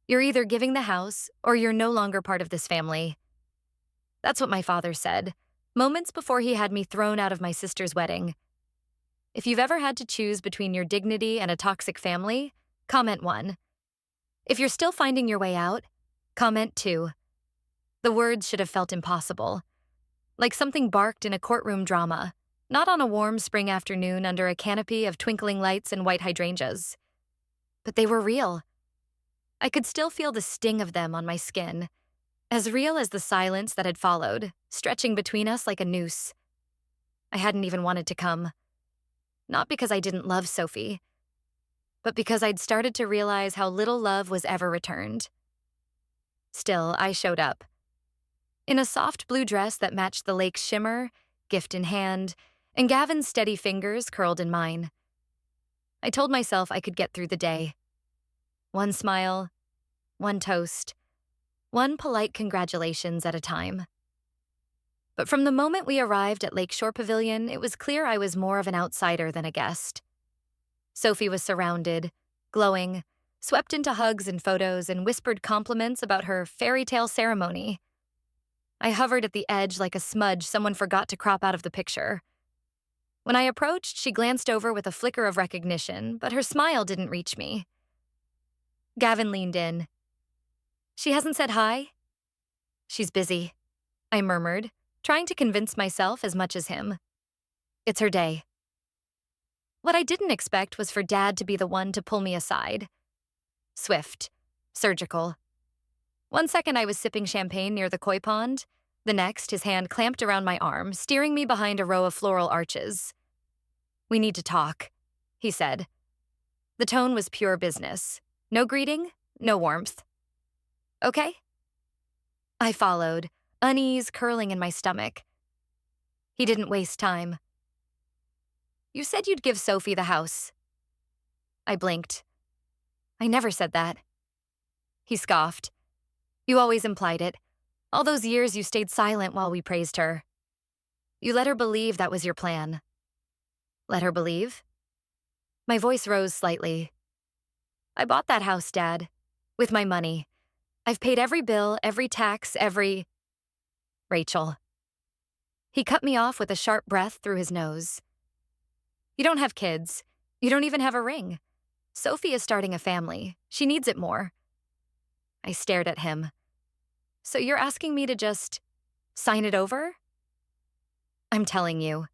You're either giving the house or you're no longer part of this family. That's what my father said, moments before he had me thrown out of my sister's wedding. If you've ever had to choose between your dignity and a toxic family, comment 1. If you're still finding your way out, comment 2. The words should have felt impossible, like something barked in a courtroom drama, not on a warm spring afternoon under a canopy of twinkling lights and white hydrangeas. But they were real. I could still feel the sting of them on my skin, as real as the silence that had followed, stretching between us like a noose. I hadn't even wanted to come. Not because I didn't love Sophie, but because I'd started to realize how little love was ever returned. Still, I showed up. In a soft blue dress that matched the lake's shimmer, gift in hand, and Gavin's steady fingers curled in mine. I told myself I could get through the day. One smile, one toast, one polite congratulations at a time. But from the moment we arrived at Lakeshore Pavilion, it was clear I was more of an outsider than a guest. Sophie was surrounded, glowing, swept into hugs and photos, and whispered compliments about her fairy tale ceremony. I hovered at the edge like a smudge someone forgot to crop out of the picture. When I approached, she glanced over with a flicker of recognition, but her smile didn't reach me. Gavin leaned in. "She hasn't said hi?" "She's busy," I murmured, trying to convince myself as much as him. "It's her day." What I didn't expect was for Dad to be the one to pull me aside. Swift, surgical. One second I was sipping champagne near the koi pond, the next his hand clamped around my arm, steering me behind a row of floral arches. "We need to talk," he said. The tone was pure business. No greeting, no warmth. "Okay?" I followed, unease curling in my stomach. He didn't waste time. "You said you'd give Sophie the house." I blinked. "I never said that." He scoffed. "You always implied it. All those years you stayed silent while we praised her. You let her believe that was your plan." "Let her believe?" My voice rose slightly. "I bought that house, Dad. With my money. I've paid every bill, every tax, every—" "Rachel." He cut me off with a sharp breath through his nose. "You don't have kids. You don't even have a ring. Sophie is starting a family. She needs it more." I stared at him. "So you're asking me to just sign it over?" "I'm telling you,"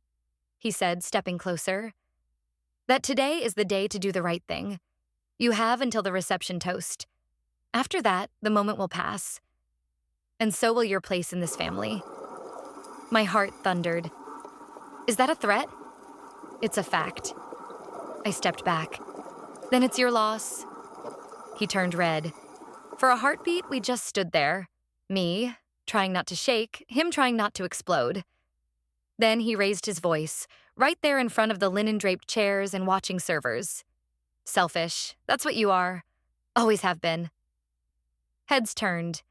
he said, stepping closer, "that today is the day to do the right thing. You have until the reception toast. After that, the moment will pass. And so will your place in this family." My heart thundered. "Is that a threat?" "It's a fact." I stepped back. "Then it's your loss." He turned red. For a heartbeat, we just stood there. Me, trying not to shake, him trying not to explode. Then he raised his voice, right there in front of the linen-draped chairs and watching servers. "Selfish. That's what you are. Always have been." Heads turned.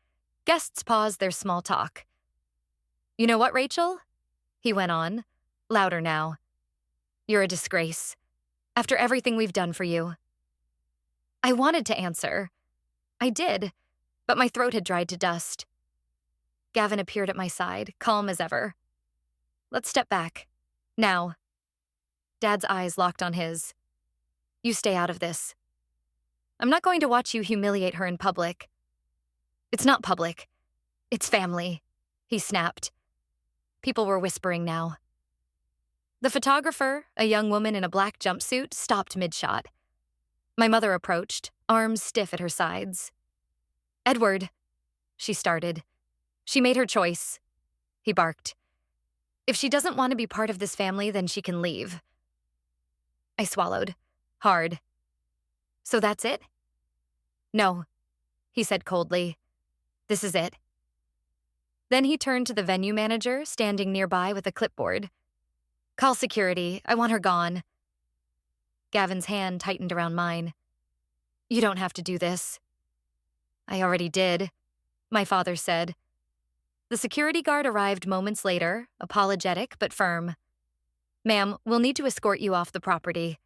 Guests paused their small talk. "You know what, Rachel?" He went on, louder now. "You're a disgrace. After everything we've done for you." I wanted to answer. I did, but my throat had dried to dust. Gavin appeared at my side, calm as ever. "Let's step back. Now." Dad's eyes locked on his. "You stay out of this. I'm not going to watch you humiliate her in public." "It's not public. It's family," he snapped. People were whispering now. The photographer, a young woman in a black jumpsuit, stopped mid-shot. My mother approached, arms stiff at her sides. "Edward," she started. "She made her choice," he barked. "If she doesn't want to be part of this family, then she can leave." I swallowed, hard. "So that's it?" "No," he said coldly. "This is it." Then he turned to the venue manager, standing nearby with a clipboard. "Call security. I want her gone." Gavin's hand tightened around mine. "You don't have to do this." "I already did," my father said. The security guard arrived moments later, apologetic but firm. "Ma'am, we'll need to escort you off the property."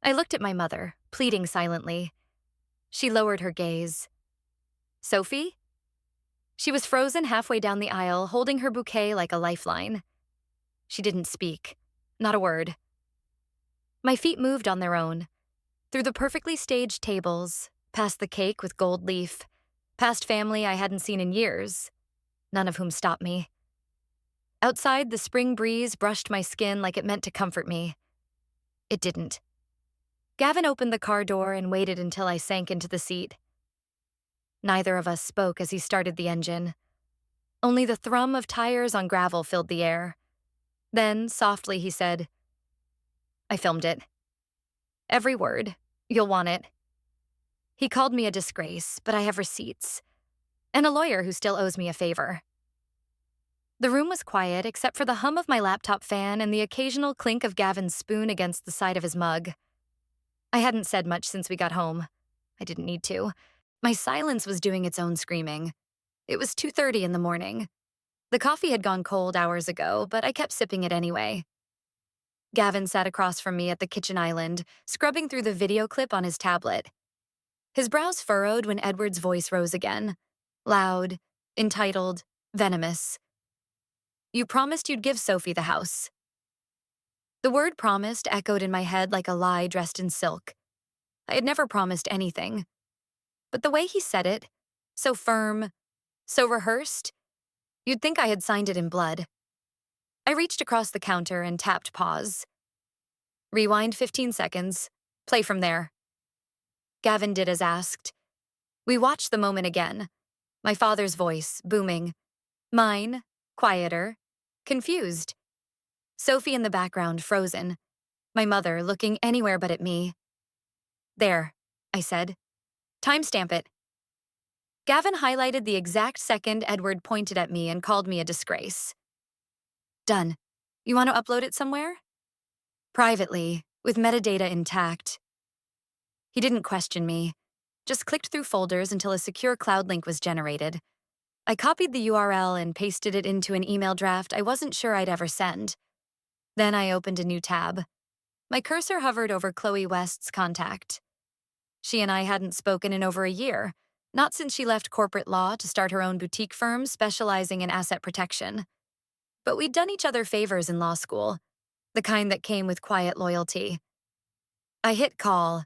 I looked at my mother, pleading silently. She lowered her gaze. Sophie? She was frozen halfway down the aisle, holding her bouquet like a lifeline. She didn't speak. Not a word. My feet moved on their own. Through the perfectly staged tables, past the cake with gold leaf, past family I hadn't seen in years, none of whom stopped me. Outside, the spring breeze brushed my skin like it meant to comfort me. It didn't. Gavin opened the car door and waited until I sank into the seat. Neither of us spoke as he started the engine. Only the thrum of tires on gravel filled the air. Then, softly, he said, I filmed it. Every word. You'll want it. He called me a disgrace, but I have receipts. And a lawyer who still owes me a favor. The room was quiet except for the hum of my laptop fan and the occasional clink of Gavin's spoon against the side of his mug. I hadn't said much since we got home. I didn't need to. My silence was doing its own screaming. It was 2:30 in the morning. The coffee had gone cold hours ago, but I kept sipping it anyway. Gavin sat across from me at the kitchen island, scrubbing through the video clip on his tablet. His brows furrowed when Edward's voice rose again. Loud, entitled, venomous. You promised you'd give Sophie the house. The word promised echoed in my head like a lie dressed in silk. I had never promised anything. But the way he said it, so firm, so rehearsed, you'd think I had signed it in blood. I reached across the counter and tapped pause. Rewind 15 seconds. Play from there. Gavin did as asked. We watched the moment again. My father's voice, booming. Mine, quieter, confused. Sophie in the background, frozen. My mother, looking anywhere but at me. There, I said. Timestamp it. Gavin highlighted the exact second Edward pointed at me and called me a disgrace. Done. You want to upload it somewhere? Privately, with metadata intact. He didn't question me, just clicked through folders until a secure cloud link was generated. I copied the URL and pasted it into an email draft I wasn't sure I'd ever send. Then I opened a new tab. My cursor hovered over Chloe West's contact. She and I hadn't spoken in over a year, not since she left corporate law to start her own boutique firm specializing in asset protection. But we'd done each other favors in law school, the kind that came with quiet loyalty. I hit call.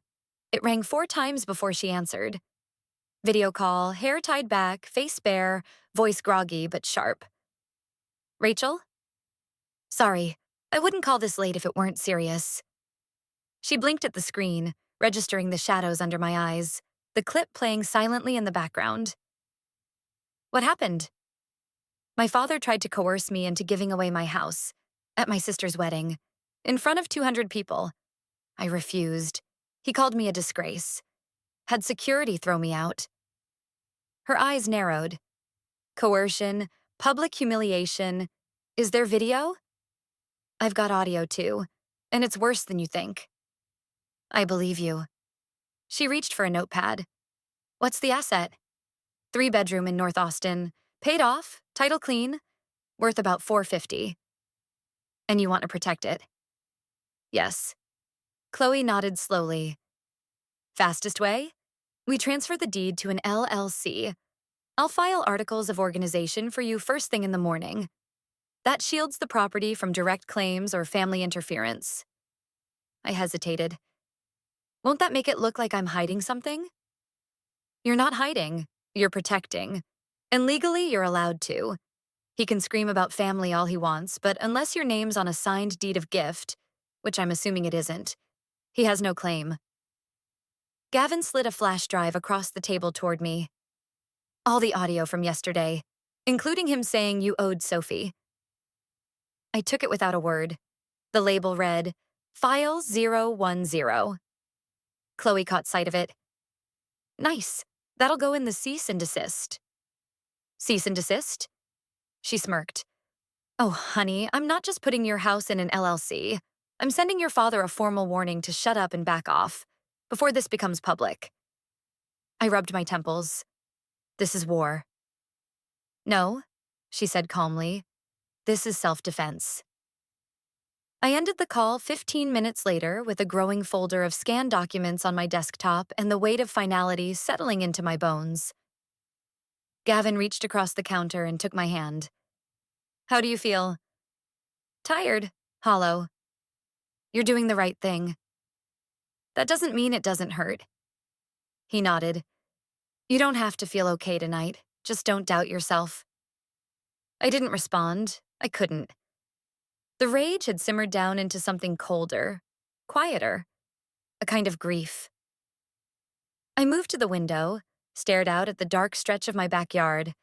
It rang 4 times before she answered. Video call, hair tied back, face bare, voice groggy but sharp. Rachel? Sorry, I wouldn't call this late if it weren't serious. She blinked at the screen, registering the shadows under my eyes, the clip playing silently in the background. What happened? My father tried to coerce me into giving away my house, at my sister's wedding, in front of 200 people. I refused. He called me a disgrace. Had security throw me out. Her eyes narrowed. Coercion, public humiliation. Is there video? I've got audio too, and it's worse than you think. I believe you. She reached for a notepad. What's the asset? 3-bedroom in North Austin. Paid off, title clean, worth about $450. And you want to protect it? Yes. Chloe nodded slowly. Fastest way? We transfer the deed to an LLC. I'll file articles of organization for you first thing in the morning. That shields the property from direct claims or family interference. I hesitated. Won't that make it look like I'm hiding something? You're not hiding. You're protecting. And legally, you're allowed to. He can scream about family all he wants, but unless your name's on a signed deed of gift, which I'm assuming it isn't, he has no claim. Gavin slid a flash drive across the table toward me. All the audio from yesterday, including him saying you owed Sophie. I took it without a word. The label read, File 010. Chloe caught sight of it. Nice. That'll go in the cease and desist. Cease and desist? She smirked. Oh, honey, I'm not just putting your house in an LLC. I'm sending your father a formal warning to shut up and back off, before this becomes public. I rubbed my temples. This is war. No, she said calmly. This is self-defense. I ended the call 15 minutes later with a growing folder of scanned documents on my desktop and the weight of finality settling into my bones. Gavin reached across the counter and took my hand. How do you feel? Tired. Hollow. You're doing the right thing. That doesn't mean it doesn't hurt. He nodded. You don't have to feel okay tonight. Just don't doubt yourself. I didn't respond. I couldn't. The rage had simmered down into something colder, quieter, a kind of grief. I moved to the window, stared out at the dark stretch of my backyard,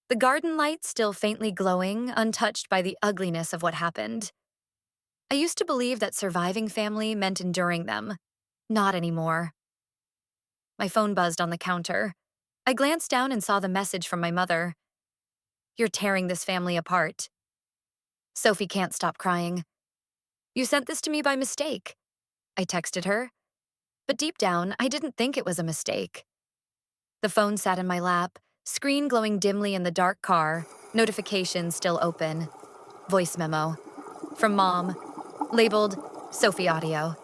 the garden light still faintly glowing, untouched by the ugliness of what happened. I used to believe that surviving family meant enduring them. Not anymore. My phone buzzed on the counter. I glanced down and saw the message from my mother. You're tearing this family apart. Sophie can't stop crying. You sent this to me by mistake. I texted her. But deep down, I didn't think it was a mistake. The phone sat in my lap, screen glowing dimly in the dark car, notifications still open. Voice memo. From Mom. Labeled Sophie Audio.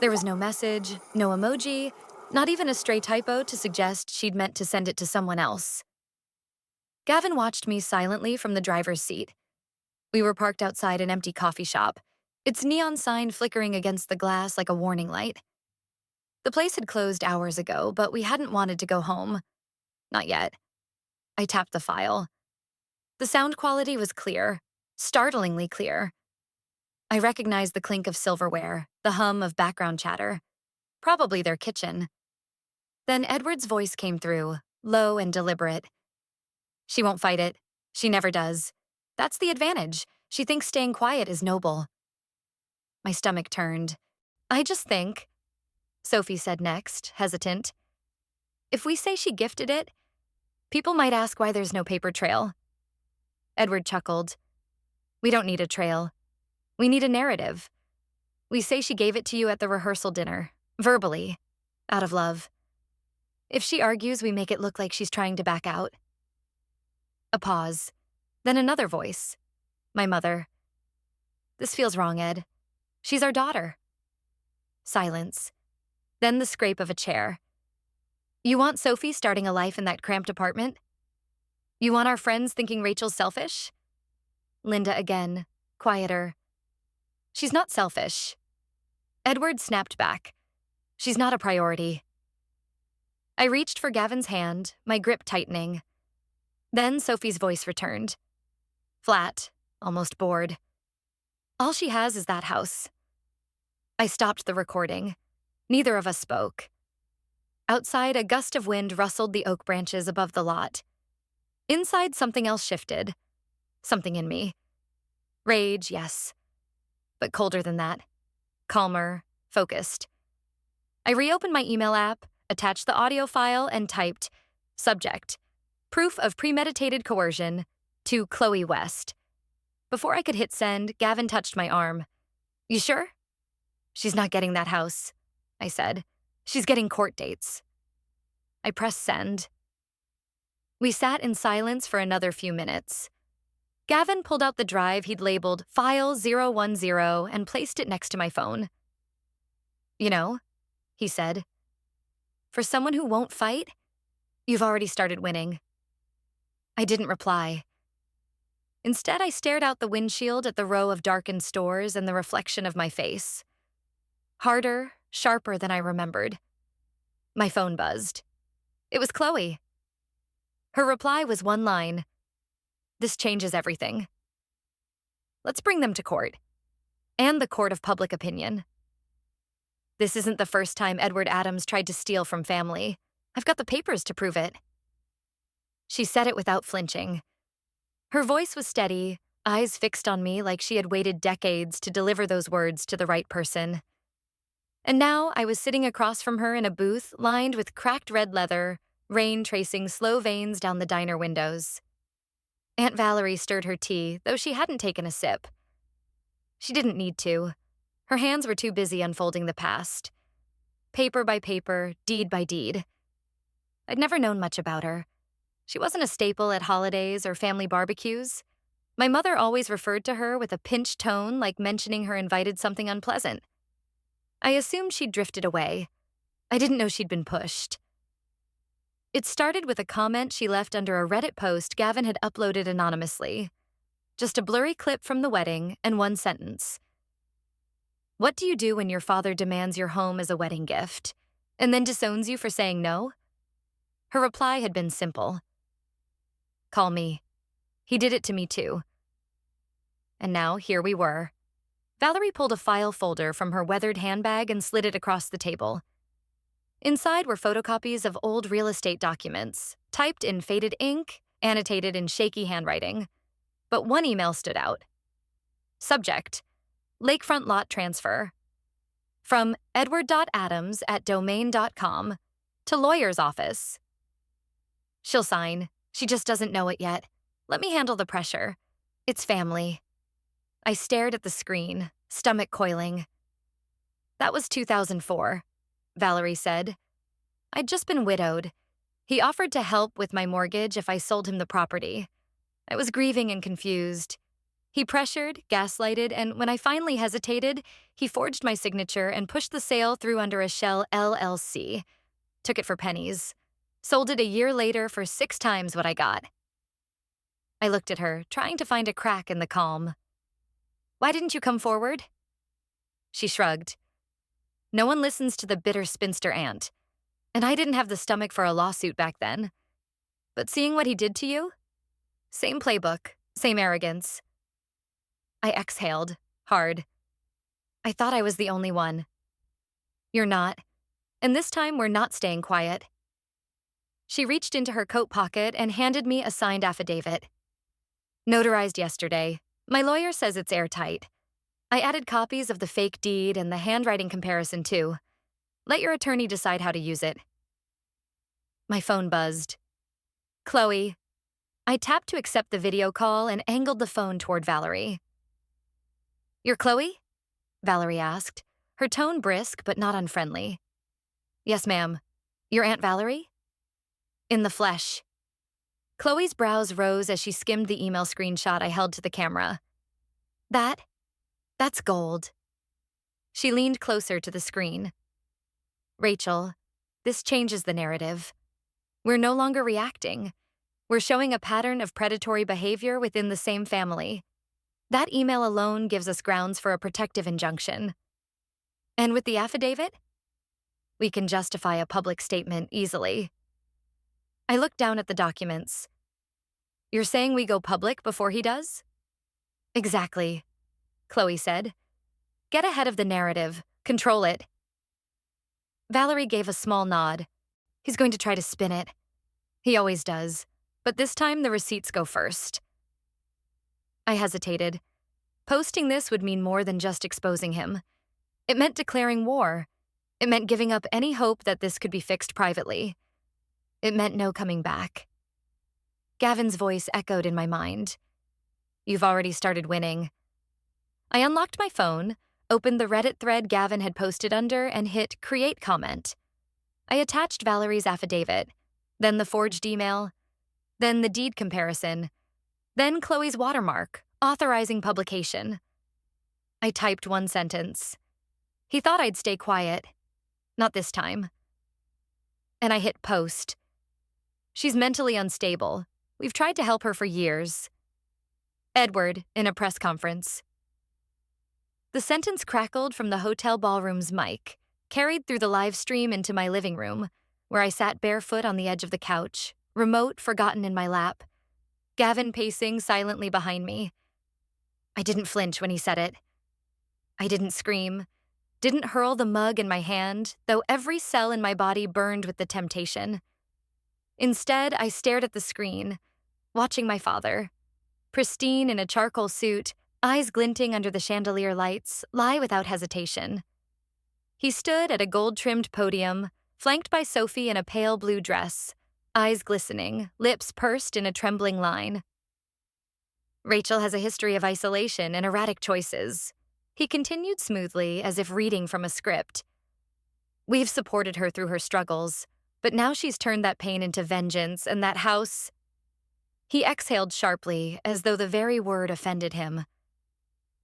There was no message, no emoji, not even a stray typo to suggest she'd meant to send it to someone else. Gavin watched me silently from the driver's seat. We were parked outside an empty coffee shop, its neon sign flickering against the glass like a warning light. The place had closed hours ago, but we hadn't wanted to go home. Not yet. I tapped the file. The sound quality was clear, startlingly clear. I recognized the clink of silverware, the hum of background chatter. Probably their kitchen. Then Edward's voice came through, low and deliberate. She won't fight it. She never does. That's the advantage. She thinks staying quiet is noble. My stomach turned. I just think, Sophie said next, hesitant. If we say she gifted it, people might ask why there's no paper trail. Edward chuckled. We don't need a trail. We need a narrative. We say she gave it to you at the rehearsal dinner, verbally, out of love. If she argues, we make it look like she's trying to back out. A pause. Then another voice. My mother. This feels wrong, Ed. She's our daughter. Silence. Then the scrape of a chair. You want Sophie starting a life in that cramped apartment? You want our friends thinking Rachel's selfish? Linda again, quieter. She's not selfish. Edward snapped back. She's not a priority. I reached for Gavin's hand, my grip tightening. Then Sophie's voice returned. Flat, almost bored. All she has is that house. I stopped the recording. Neither of us spoke. Outside, a gust of wind rustled the oak branches above the lot. Inside, something else shifted. Something in me. Rage, yes. But colder than that. Calmer, focused. I reopened my email app, attached the audio file, and typed, subject, proof of premeditated coercion, to Chloe West. Before I could hit send, Gavin touched my arm. You sure? She's not getting that house, I said. She's getting court dates. I pressed send. We sat in silence for another few minutes. Gavin pulled out the drive he'd labeled File 010 and placed it next to my phone. You know, he said, for someone who won't fight, you've already started winning. I didn't reply. Instead, I stared out the windshield at the row of darkened stores and the reflection of my face. Harder, sharper than I remembered. My phone buzzed. It was Chloe. Her reply was one line. This changes everything. Let's bring them to court. And the court of public opinion. This isn't the first time Edward Adams tried to steal from family. I've got the papers to prove it. She said it without flinching. Her voice was steady, eyes fixed on me like she had waited decades to deliver those words to the right person. And now I was sitting across from her in a booth lined with cracked red leather, rain tracing slow veins down the diner windows. Aunt Valerie stirred her tea, though she hadn't taken a sip. She didn't need to. Her hands were too busy unfolding the past. Paper by paper, deed by deed. I'd never known much about her. She wasn't a staple at holidays or family barbecues. My mother always referred to her with a pinched tone, like mentioning her invited something unpleasant. I assumed she'd drifted away. I didn't know she'd been pushed. It started with a comment she left under a Reddit post Gavin had uploaded anonymously. Just a blurry clip from the wedding and one sentence. "What do you do when your father demands your home as a wedding gift, and then disowns you for saying no?" Her reply had been simple. "Call me. He did it to me too." And now here we were. Valerie pulled a file folder from her weathered handbag and slid it across the table. Inside were photocopies of old real estate documents, typed in faded ink, annotated in shaky handwriting. But one email stood out. Subject: Lakefront lot transfer. From edward.adams@domain.com to lawyer's office. She'll sign. She just doesn't know it yet. Let me handle the pressure. It's family. I stared at the screen, stomach coiling. That was 2004, Valerie said. I'd just been widowed. He offered to help with my mortgage if I sold him the property. I was grieving and confused. He pressured, gaslighted, and when I finally hesitated, he forged my signature and pushed the sale through under a shell LLC. Took it for pennies. Sold it a year later for 6 times what I got. I looked at her, trying to find a crack in the calm. Why didn't you come forward? She shrugged. No one listens to the bitter spinster aunt. And I didn't have the stomach for a lawsuit back then. But seeing what he did to you? Same playbook, same arrogance. I exhaled, hard. I thought I was the only one. You're not. And this time we're not staying quiet. She reached into her coat pocket and handed me a signed affidavit. Notarized yesterday. My lawyer says it's airtight. I added copies of the fake deed and the handwriting comparison too. Let your attorney decide how to use it. My phone buzzed. Chloe. I tapped to accept the video call and angled the phone toward Valerie. You're Chloe? Valerie asked, her tone brisk but not unfriendly. Yes, ma'am. Your Aunt Valerie? In the flesh. Chloe's brows rose as she skimmed the email screenshot I held to the camera. That's gold. She leaned closer to the screen. Rachel, this changes the narrative. We're no longer reacting. We're showing a pattern of predatory behavior within the same family. That email alone gives us grounds for a protective injunction. And with the affidavit? We can justify a public statement easily. I looked down at the documents. You're saying we go public before he does? Exactly, Chloe said. Get ahead of the narrative. Control it. Valerie gave a small nod. He's going to try to spin it. He always does. But this time the receipts go first. I hesitated. Posting this would mean more than just exposing him. It meant declaring war. It meant giving up any hope that this could be fixed privately. It meant no coming back. Gavin's voice echoed in my mind. You've already started winning. I unlocked my phone, opened the Reddit thread Gavin had posted under, and hit Create Comment. I attached Valerie's affidavit, then the forged email, then the deed comparison, then Chloe's watermark, authorizing publication. I typed one sentence. He thought I'd stay quiet. Not this time. And I hit Post. She's mentally unstable. We've tried to help her for years. Edward, in a press conference. The sentence crackled from the hotel ballroom's mic, carried through the live stream into my living room, where I sat barefoot on the edge of the couch, remote forgotten in my lap, Gavin pacing silently behind me. I didn't flinch when he said it. I didn't scream, didn't hurl the mug in my hand, though every cell in my body burned with the temptation. Instead, I stared at the screen, watching my father, pristine in a charcoal suit, eyes glinting under the chandelier lights, lie without hesitation. He stood at a gold-trimmed podium, flanked by Sophie in a pale blue dress, eyes glistening, lips pursed in a trembling line. Rachel has a history of isolation and erratic choices. He continued smoothly, as if reading from a script. We've supported her through her struggles, but now she's turned that pain into vengeance, and that house... He exhaled sharply, as though the very word offended him.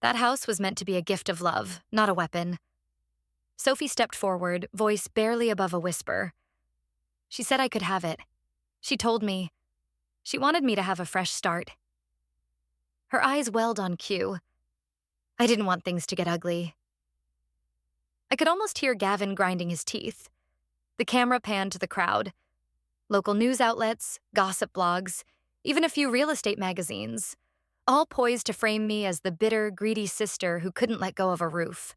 That house was meant to be a gift of love, not a weapon. Sophie stepped forward, voice barely above a whisper. She said I could have it. She told me. She wanted me to have a fresh start. Her eyes welled on cue. I didn't want things to get ugly. I could almost hear Gavin grinding his teeth. The camera panned to the crowd. Local news outlets, gossip blogs, even a few real estate magazines, all poised to frame me as the bitter, greedy sister who couldn't let go of a roof.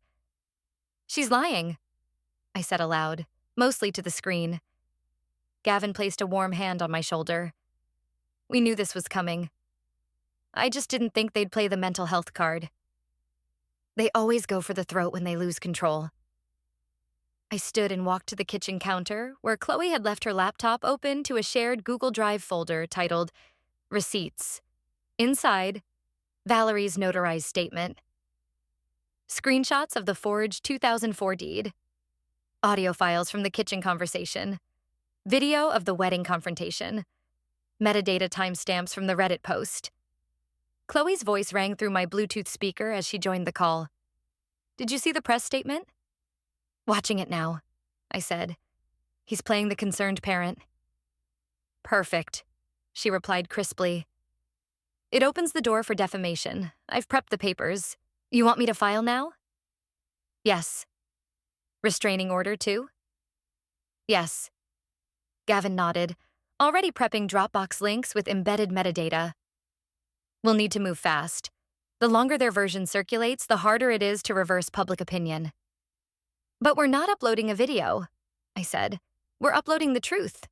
She's lying, I said aloud, mostly to the screen. Gavin placed a warm hand on my shoulder. We knew this was coming. I just didn't think they'd play the mental health card. They always go for the throat when they lose control. I stood and walked to the kitchen counter, where Chloe had left her laptop open to a shared Google Drive folder titled Receipts. Inside, Valerie's notarized statement. Screenshots of the forged 2004 deed. Audio files from the kitchen conversation. Video of the wedding confrontation. Metadata timestamps from the Reddit post. Chloe's voice rang through my Bluetooth speaker as she joined the call. Did you see the press statement? Watching it now, I said. He's playing the concerned parent. Perfect, she replied crisply. It opens the door for defamation. I've prepped the papers. You want me to file now? Yes. Restraining order, too? Yes. Gavin nodded, already prepping Dropbox links with embedded metadata. We'll need to move fast. The longer their version circulates, the harder it is to reverse public opinion. But we're not uploading a video, I said. We're uploading the truth.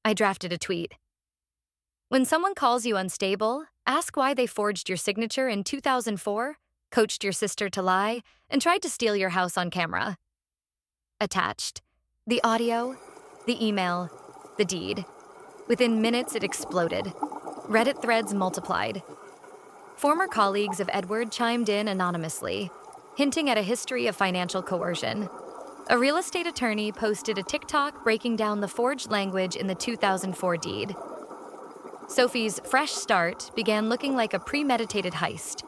I drafted a tweet. When someone calls you unstable, ask why they forged your signature in 2004, coached your sister to lie, and tried to steal your house on camera. Attached. The audio, the email, the deed. Within minutes, it exploded. Reddit threads multiplied. Former colleagues of Edward chimed in anonymously, hinting at a history of financial coercion. A real estate attorney posted a TikTok breaking down the forged language in the 2004 deed. Sophie's fresh start began looking like a premeditated heist.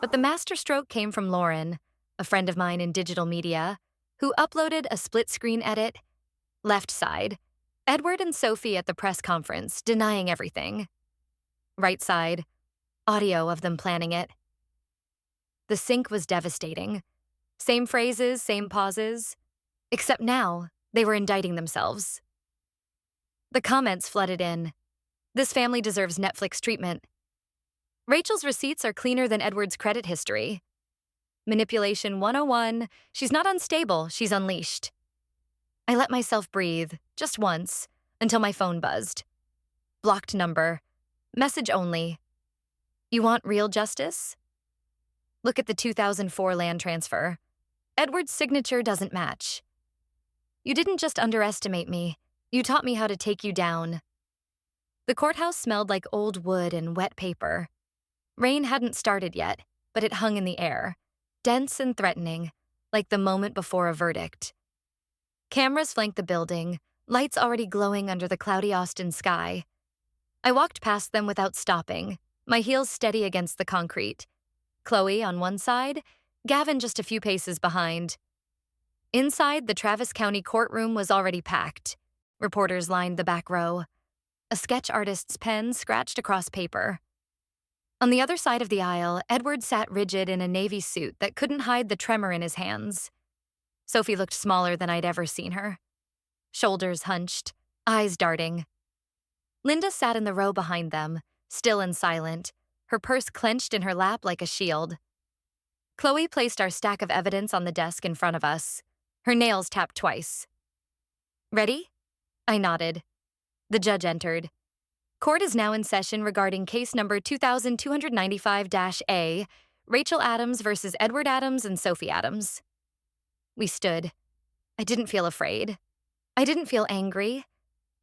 But the masterstroke came from Lauren, a friend of mine in digital media, who uploaded a split-screen edit. Left side, Edward and Sophie at the press conference, denying everything. Right side, audio of them planning it. The sync was devastating. Same phrases, same pauses. Except now, they were indicting themselves. The comments flooded in. This family deserves Netflix treatment. Rachel's receipts are cleaner than Edward's credit history. Manipulation 101, she's not unstable, she's unleashed. I let myself breathe, just once, until my phone buzzed. Blocked number. Message only. You want real justice? Look at the 2004 land transfer. Edward's signature doesn't match. You didn't just underestimate me. You taught me how to take you down. The courthouse smelled like old wood and wet paper. Rain hadn't started yet, but it hung in the air, dense and threatening, like the moment before a verdict. Cameras flanked the building, lights already glowing under the cloudy Austin sky. I walked past them without stopping, my heels steady against the concrete. Chloe on one side, Gavin just a few paces behind. Inside, the Travis County courtroom was already packed. Reporters lined the back row. A sketch artist's pen scratched across paper. On the other side of the aisle, Edward sat rigid in a navy suit that couldn't hide the tremor in his hands. Sophie looked smaller than I'd ever seen her. Shoulders hunched, eyes darting. Linda sat in the row behind them, still and silent, her purse clenched in her lap like a shield. Chloe placed our stack of evidence on the desk in front of us. Her nails tapped twice. Ready? I nodded. The judge entered. Court is now in session regarding case number 2295-A, Rachel Adams versus Edward Adams and Sophie Adams. We stood. I didn't feel afraid. I didn't feel angry.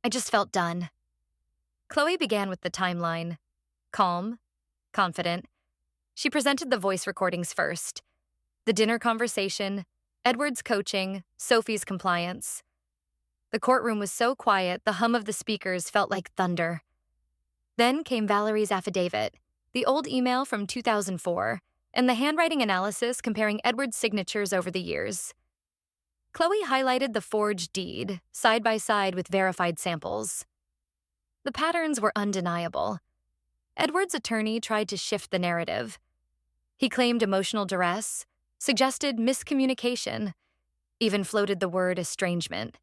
I just felt done. Chloe began with the timeline. Calm, confident. She presented the voice recordings first. The dinner conversation, Edward's coaching, Sophie's compliance. The courtroom was so quiet, the hum of the speakers felt like thunder. Then came Valerie's affidavit, the old email from 2004, and the handwriting analysis comparing Edward's signatures over the years. Chloe highlighted the forged deed, side by side with verified samples. The patterns were undeniable. Edward's attorney tried to shift the narrative. He claimed emotional duress, suggested miscommunication, even floated the word estrangement.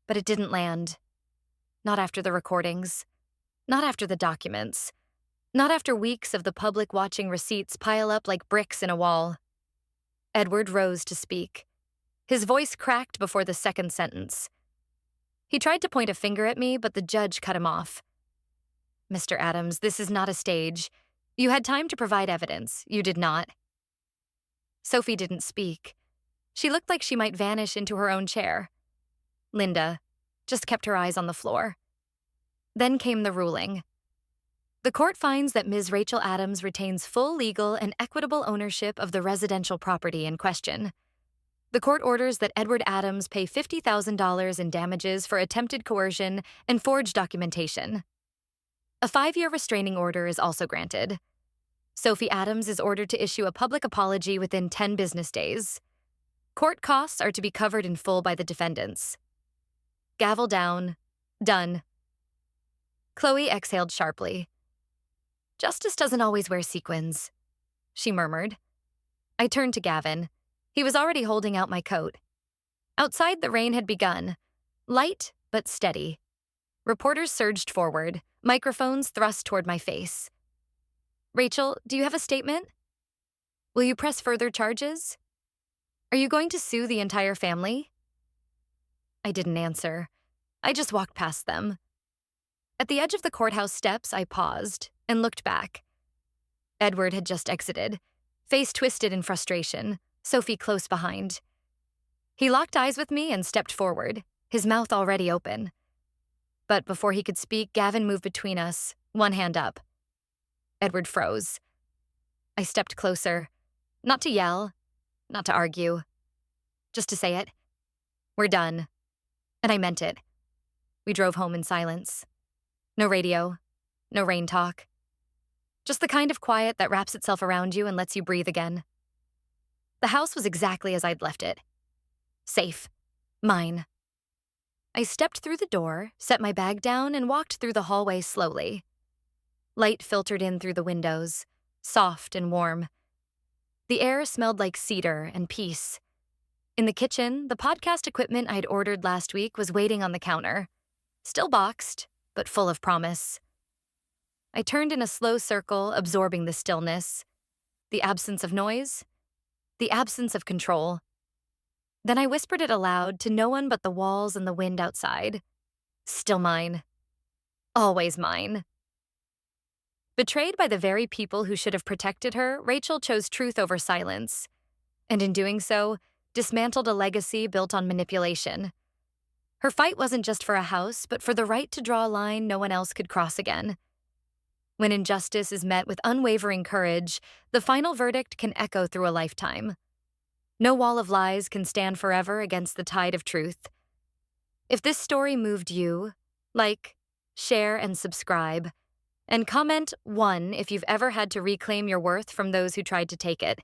But it didn't land. Not after the recordings. Not after the documents. Not after weeks of the public watching receipts pile up like bricks in a wall. Edward rose to speak. His voice cracked before the second sentence. He tried to point a finger at me, but the judge cut him off. "Mr. Adams, this is not a stage. You had time to provide evidence. You did not." Sophie didn't speak. She looked like she might vanish into her own chair. Linda just kept her eyes on the floor. Then came the ruling. The court finds that Ms. Rachel Adams retains full legal and equitable ownership of the residential property in question. The court orders that Edward Adams pay $50,000 in damages for attempted coercion and forged documentation. A 5-year restraining order is also granted. Sophie Adams is ordered to issue a public apology within 10 business days. Court costs are to be covered in full by the defendants. Gavel down. Done. Chloe exhaled sharply. "Justice doesn't always wear sequins," she murmured. I turned to Gavin. He was already holding out my coat. Outside, the rain had begun, light but steady. Reporters surged forward, microphones thrust toward my face. "Rachel, do you have a statement? Will you press further charges? Are you going to sue the entire family?" I didn't answer. I just walked past them. At the edge of the courthouse steps, I paused and looked back. Edward had just exited, face twisted in frustration, Sophie close behind. He locked eyes with me and stepped forward, his mouth already open. But before he could speak, Gavin moved between us, one hand up. Edward froze. I stepped closer, not to yell, not to argue, just to say it. "We're done." And I meant it. We drove home in silence. No radio, no rain talk. Just the kind of quiet that wraps itself around you and lets you breathe again. The house was exactly as I'd left it. Safe. Mine. I stepped through the door, set my bag down, and walked through the hallway slowly. Light filtered in through the windows, soft and warm. The air smelled like cedar and peace. In the kitchen, the podcast equipment I'd ordered last week was waiting on the counter. Still boxed, but full of promise. I turned in a slow circle, absorbing the stillness, the absence of noise, the absence of control. Then I whispered it aloud to no one but the walls and the wind outside. Still mine. Always mine. Betrayed by the very people who should have protected her, Rachel chose truth over silence, and in doing so, dismantled a legacy built on manipulation. Her fight wasn't just for a house, but for the right to draw a line no one else could cross again. When injustice is met with unwavering courage, the final verdict can echo through a lifetime. No wall of lies can stand forever against the tide of truth. If this story moved you, like, share, and subscribe. And comment 1 if you've ever had to reclaim your worth from those who tried to take it.